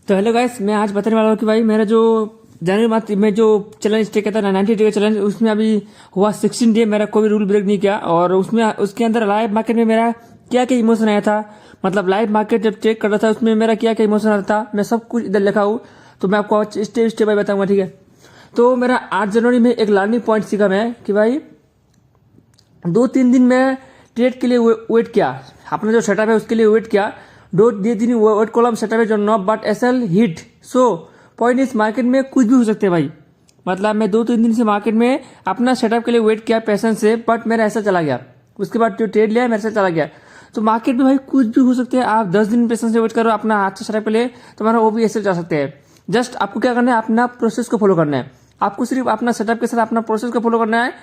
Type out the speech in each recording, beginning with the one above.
तो hello guys, मैं आज बताने वाला हूँ कि भाई मेरा जो जनवरी मंथ में जो चैलेंज स्टे किया था 90 डे का चैलेंज, उसमें अभी हुआ 16 डे, मेरा कोई रूल ब्रेक नहीं किया। और उसमें उसके अंदर लाइव मार्केट में मेरा क्या क्या इमोशन आया था, मतलब लाइव मार्केट जब चेक कर रहा था उसमें मेरा क्या क्या इमोशन आया था, मैं सब कुछ इधर लिखा हूँ। तो मैं आपको स्टेप स्टेप बाय बताऊंगा, ठीक है। तो मेरा 8 जनवरी में एक लर्निंग पॉइंट सीखा मैं कि भाई 2-3 दिन में ट्रेड के लिए वेट किया, अपना जो सेटअप है उसके लिए वेट किया। 2 दिन वेट कॉलम सेटअप है जो not but SL hit. So point इस मार्केट में कुछ भी हो सकते हैं भाई। मतलब मैं 2-3 दिन से मार्केट में अपना सेटअप के लिए वेट किया पैशन से, बट मेरा ऐसा चला गया। उसके बाद जो ट्रेड लिया मेरे से चला गया। तो मार्केट में भाई कुछ भी हो सकते हैं। आप 10 दिन पैशन से वेट करो अपना अच्छा सेटअप के लिए, तुम्हारा वो भी ऐसे जा सकते हैं। जस्ट आपको क्या करना है, अपना प्रोसेस को फॉलो करना है। आपको सिर्फ अपना सेटअप के साथ अपना प्रोसेस को फॉलो करना है।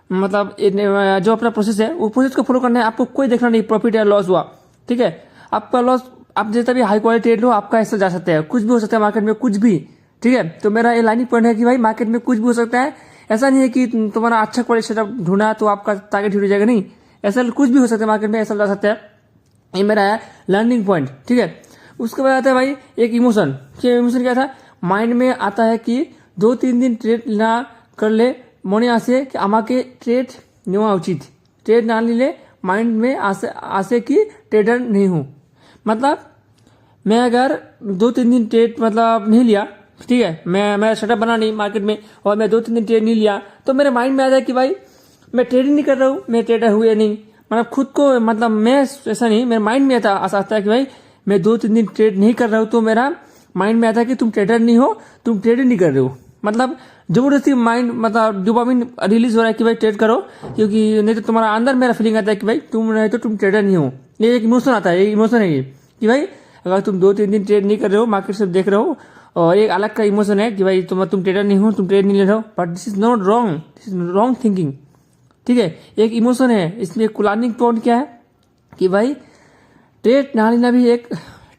मतलब जो अपना प्रोसेस है वो प्रोसेस को फॉलो करना है। आपको कोई देखना नहीं प्रॉफिट या लॉस हुआ, ठीक है। आपका लॉस, आप जितना भी हाई क्वालिटी ट्रेड लो आपका ऐसा जा सकता है, कुछ भी हो सकता है मार्केट में, कुछ भी, ठीक है। तो मेरा ये लाइनिंग पॉइंट है कि भाई मार्केट में कुछ भी हो सकता है। ऐसा नहीं है कि तुम्हारा अच्छा क्वालिटी सेटअप ढूंढा तो आपका टारगेट हिट हो जाएगा, नहीं। ऐसा कुछ भी हो सकता है मार्केट में, ऐसा जा सकता है। ये मेरा है लर्निंग पॉइंट, ठीक है। उसके बाद आता है भाई एक इमोशन। इमोशन क्या था, माइंड में आता है कि 2-3 दिन ट्रेड ना कर ले, মনে আসে कि আমাকে ट्रेड নেওয়া उचित, ट्रेड ना ले माइंड में आसे कि ट्रेडर नहीं हूँ। मतलब मैं अगर 2-3 दिन ट्रेड मतलब नहीं लिया, ठीक है, मैं सेटअप बना नहीं मार्केट में और मैं 2-3 दिन ट्रेड नहीं लिया, तो मेरे माइंड में आ जाए कि भाई मैं ट्रेडिंग नहीं कर रहा हूँ, मैं ट्रेडर हुए नहीं। मतलब खुद को, मतलब मैं ऐसा नहीं, मेरे माइंड में आता है कि भाई मैं 2-3 दिन ट्रेड नहीं कर रहा हूँ, तो मेरा माइंड में आता है कि तुम ट्रेडर नहीं हो, तुम ट्रेडिंग नहीं कर रहे हो। मतलब जबरदस्ती माइंड, मतलब डोपामिन रिलीज हो रहा है कि भाई ट्रेड करो, क्योंकि नहीं तो तुम्हारा अंदर मेरा फीलिंग आता है कि भाई तुम नहीं तो तुम ट्रेडर नहीं हो। ये एक इमोशन आता है, ये इमोशन है ये कि भाई अगर तुम 2-3 दिन ट्रेड नहीं कर रहे हो, मार्केट से देख रहे हो, और एक अलग का इमोशन है कि भाई तुम ट्रेडर नहीं हो, तुम ट्रेड नहीं ले रहे हो। But this is not wrong, this is wrong thinking, ठीक है। एक इमोशन है, इसमें लर्निंग पॉइंट क्या है कि भाई ट्रेड ना लेना भी एक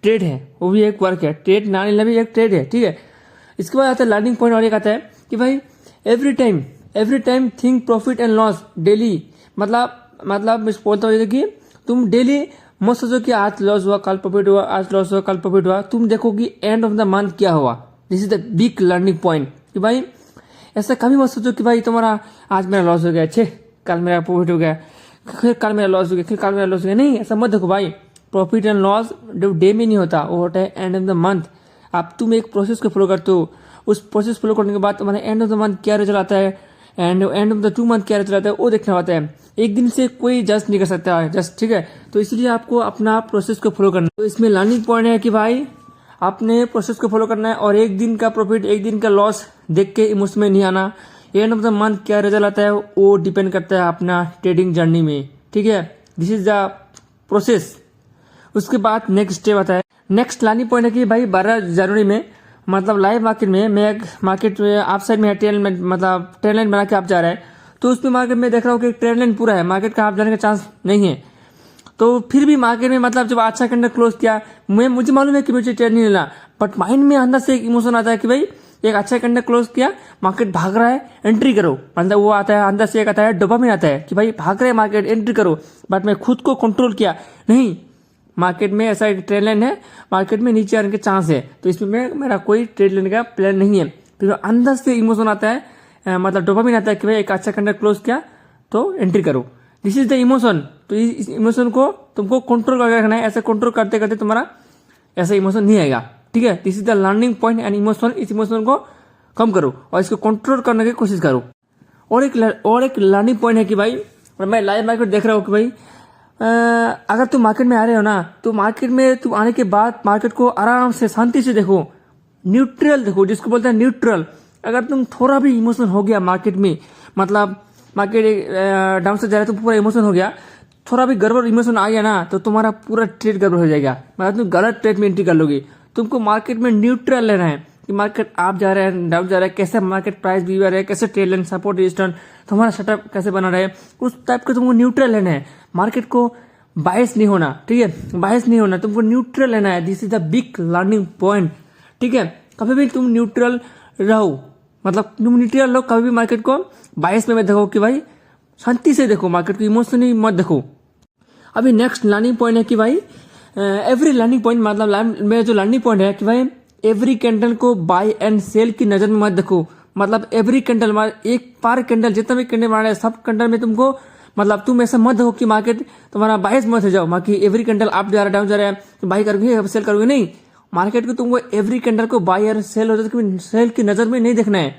ट्रेड है, वो भी एक वर्क है। ट्रेड ना लेना भी एक ट्रेड है, ठीक है। इसके बाद आता है लर्निंग पॉइंट, और एक आता है कि भाई every time think profit and loss daily. मतलब मैं बोलता हूँ कि तुम डेली मत सोचो कि आज लॉस हुआ कल प्रॉफिट हुआ, आज लॉस हुआ कल प्रॉफिट हुआ। तुम देखो कि एंड ऑफ द मंथ क्या हुआ। This is the big learning point कि भाई ऐसा कभी मत सोचो कि भाई तुम्हारा आज मेरा लॉस हो गया, छे कल मेरा प्रॉफिट हो गया, फिर कल मेरा लॉस हो गया, फिर कल मेरा लॉस हो गया। नहीं, ऐसा मत देखो भाई। प्रॉफिट एंड लॉस डे में नहीं होता, वो होता है एंड ऑफ द मंथ। आप तुम एक प्रोसेस को फॉलो करते हो, उस प्रोसेस फॉलो करने के बाद तुम्हारा एंड ऑफ द मंथ क्या रिजल्ट आता है, एंड ऑफ द 2 मंथ क्या रिजल्ट आता है, वो देखना होता है। एक दिन से कोई जज नहीं कर सकता है, जस्ट, ठीक है। तो इसलिए आपको अपना प्रोसेस को फॉलो करना है। तो इसमें लर्निंग पॉइंट है कि भाई आपने प्रोसेस को फॉलो करना है, और एक दिन का प्रॉफिट एक दिन का लॉस देख के इमोशन में नहीं आना। एंड ऑफ द मंथ क्या रिजल्ट आता है वो डिपेंड करता है अपना ट्रेडिंग जर्नी में, ठीक है। This is the process. उसके बाद नेक्स्ट स्टेप आता है, नेक्स्ट लर्निंग पॉइंट है कि भाई 12 जनवरी में मतलब लाइव मार्केट में मैं एक मार्केट में आप साइड में ट्रेन में, मतलब ट्रेन लाइन बना के आप जा रहे हैं, तो उसमें मार्केट में देख रहा हूँ कि ट्रेन लाइन पूरा है, मार्केट का आप जाने का चांस नहीं है। तो फिर भी मार्केट में मतलब जब अच्छा कैंडल क्लोज किया, मुझे मालूम है कि मुझे ट्रेड नहीं लेना, बट माइंड में अंदर से एक इमोशन आता है कि भाई एक अच्छा कैंडल क्लोज किया, मार्केट भाग रहा है, एंट्री करो। मतलब वो आता है अंदर से, एक आता है डोपामिन आता है कि भाई भाग रहा है मार्केट, एंट्री करो। बट मैं खुद को कंट्रोल किया, नहीं, मार्केट में ऐसा एक ट्रेड लाइन है, मार्केट में नीचे आने के चांस है, तो इसमें मेरा कोई ट्रेड लेने का प्लान नहीं है। फिर अंदर से इमोशन आता है, मतलब डोपामिन आता है कि भाई एक अच्छा कैंडल क्लोज किया तो एंट्री करो। This is the emotion. तो इस इमोशन को तुमको कंट्रोल करके रखना है। ऐसे कंट्रोल करते करते तुम्हारा ऐसा इमोशन नहीं आएगा, ठीक है। This is the learning point and emotion. इस इमोशन को कम करो और इसको कंट्रोल करने की कोशिश करो। और एक लर्निंग पॉइंट है कि भाई मैं लाइव मार्केट देख रहा हूँ कि भाई अगर तुम मार्केट में आ रहे हो ना, तो मार्केट में तुम आने के बाद मार्केट को आराम से शांति से देखो, न्यूट्रल देखो, जिसको बोलते हैं न्यूट्रल। अगर तुम थोड़ा भी इमोशन हो गया मार्केट में, मतलब मार्केट डाउन से जा रहा है तो पूरा इमोशन हो गया, थोड़ा भी गड़बड़ इमोशन आ गया ना, तो तुम्हारा पूरा ट्रेड गड़बड़ हो जाएगा। मतलब तुम गलत ट्रेड में एंट्री कर लोगे। तुमको मार्केट में न्यूट्रल लेना है कि मार्केट आप जा रहे हैं, डाउन जा रहा है, कैसे मार्केट प्राइस बिहेवियर है, कैसे ट्रेड लेना, सपोर्ट रेजिस्टेंस, तुम्हारा सेटअप कैसे बना रहे, उस टाइप का तुमको न्यूट्रल लेना है। मार्केट को बायस नहीं होना, ठीक है, बायस नहीं होना, तुमको न्यूट्रल लेना है। This is the big learning point, ठीक है। कभी भी तुम न्यूट्रल रहो, मतलब तुम न्यूट्रल रहो, कभी भी मार्केट को बायस में मत देखो कि भाई शांति से देखो, मार्केट को इमोशनली मत देखो। अभी नेक्स्ट लर्निंग पॉइंट है कि भाई एवरी लर्निंग पॉइंट, मतलब मेरा जो लर्निंग पॉइंट है कि भाई एवरी कैंडल को बाय एंड सेल की नजर में मत देखो। मतलब एवरी कैंडल, एक पर कैंडल जितना भी कैंडल मारा है सब कैंडल में तुमको, मतलब तुम ऐसा मत हो कि मार्केट तुम्हारा बायस मत हो जाओ, बाकी एवरी कैंडल अप जा रहा है डाउन जा रहा है तो बाई करोगे सेल करोगे, नहीं। मार्केट को तुमको एवरी कैंडल को बाय और सेल हो जाए सेल की नजर में नहीं देखना है।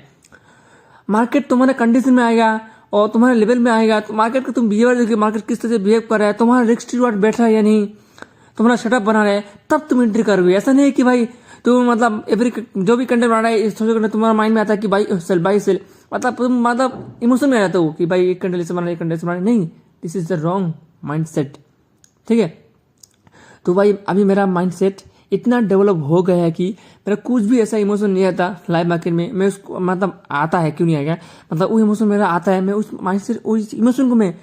मार्केट तुम्हारे कंडीशन में आएगा और तुम्हारे लेवल में आएगा तो मार्केट का तुम बिहेवियर देखिए, मार्केट किस तरह से बिहेव कर रहा है, तुम्हारा रिस्क रिवॉर्ड बैठ रहा है या नहीं, तुम्हारा सेटअप बना रहा है, तब तुम एंट्री करोगे। ऐसा नहीं है कि भाई तुम मतलब एवरी जो भी कंटेंट बना रहा है सोचो तुम्हारा माइंड में आता है कि बाई सेल, मतलब तुम मतलब इमोशन में आ जाते हो कि भाई एक कंटेंट से बना एक कंटेंट से बना, नहीं, this is the wrong mind set. ठीक है, तो भाई अभी मेरा माइंड सेट इतना डेवलप हो गया है कि मेरा कुछ भी ऐसा इमोशन नहीं आता लाइव मार्केट में, मैं उसको मतलब आता है क्यों नहीं आएगा, मतलब वो इमोशन मेरा आता है, मैं उस माइंड सेट उस इमोशन को मैं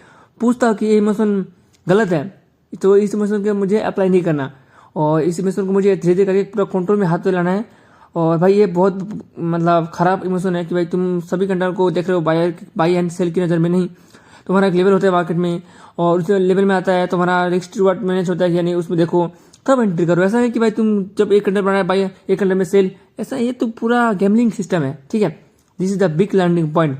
पूछता हूँ कि ये इमोशन गलत है तो इस इमोशन को मुझे अप्लाई नहीं करना, और इस इमोशन को मुझे धीरे धीरे करके पूरा कंट्रोल में हाथ पे लाना है। और भाई ये बहुत मतलब खराब इमोशन है कि भाई तुम सभी कंटेंट को देख रहे हो बाई एंड सेल की नज़र में, नहीं। तुम्हारा एक लेवल होता है मार्केट में और उस लेवल में आता है तुम्हारा रिस्क रिवॉर्ड मैनेज होता है, यानी उसमें देखो तब एंट्री करो। ऐसा है कि भाई तुम जब एक कंटेंट बना है बाई एक कंटेंट में सेल, ऐसा ये तो पूरा गैमलिंग सिस्टम है। ठीक है, this is the big learning point.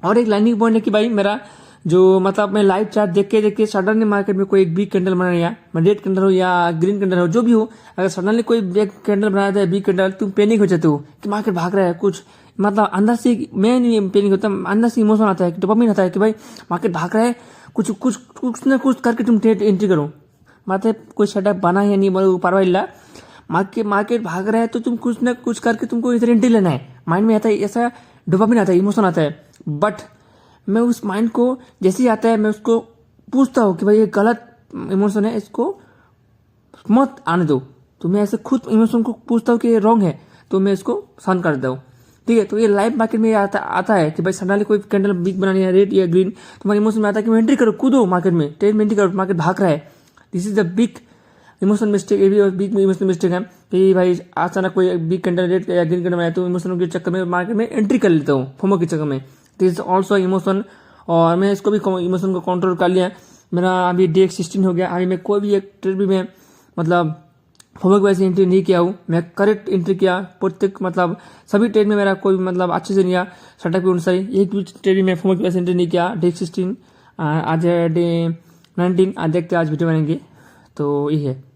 और एक लर्निंग पॉइंट है कि भाई मेरा जो मतलब मैं लाइव चार्ट देख के सडनली मार्केट में कोई एक बिग कैंडल बना रहा है, रेड कैंडल हो या ग्रीन कैंडल हो जो भी हो, अगर सडनली कोई बिग कैंडल बनाया था बिग कैंडल, तुम पैनिक हो जाते हो कि मार्केट भाग रहा है, कुछ मतलब अंदर से, मैं नहीं पैनिक होता, अंदर से इमोशन आता है, डोपामिन आता है कि भाई मार्केट भाग रहा है, कुछ कुछ कुछ ना कुछ करके तुम ट्रेड एंट्री करो। मतलब कोई सेटअप बना है नहीं बोलो परवाइल्ला, मार्केट भाग रहा है तो तुम कुछ ना कुछ करके तुमको इधर एंट्री लेना है, माइंड में आता है, ऐसा डोपामिन आता है, इमोशन आता है। बट मैं उस माइंड को जैसे ही आता है मैं उसको पूछता हूँ कि भाई ये गलत इमोशन है, इसको मत आने दो। तो मैं ऐसे खुद इमोशन को पूछता हूँ कि ये रॉन्ग है तो मैं इसको शांत कर देता हूँ। ठीक है, तो ये लाइव मार्केट में आता है कि भाई सडनली कोई कैंडल बिग बनानी है रेड या ग्रीन, तुम्हारे इमोशन में आता है कि एंट्री करो, कूदो मार्केट में, ट्रेड में एंट्री करो, मार्केट भाग रहा है। This is the big emotion mistake. ये भी बिग इमोशनल मिस्टेक है कि भाई अचानक कोई बिग कैंडल रेड या ग्रीन कैंडल बनाया तो इमोशनल के चक्कर में मार्केट में एंट्री कर लेता हूँ, फोमो के चक्कर में। दिस इज ऑल्सो इमोशन, और मैं इसको भी इमोशन को कंट्रोल कर लिया। मेरा अभी डे 16 हो गया, अभी मैं कोई भी एक ट्रेड भी मैं मतलब फोमो की वजह से एंट्री नहीं किया हूँ, मैं करेक्ट एंट्री किया प्रत्येक, मतलब सभी ट्रेड में मेरा कोई मतलब अच्छे से नहीं आया सेटअप के अनुसार, एक भी ट्रेड भी मैं फोमो की वजह से एंट्री नहीं किया। डे 16 आज डे 19, आज देखते आज वीडियो बनेंगे, तो ये है।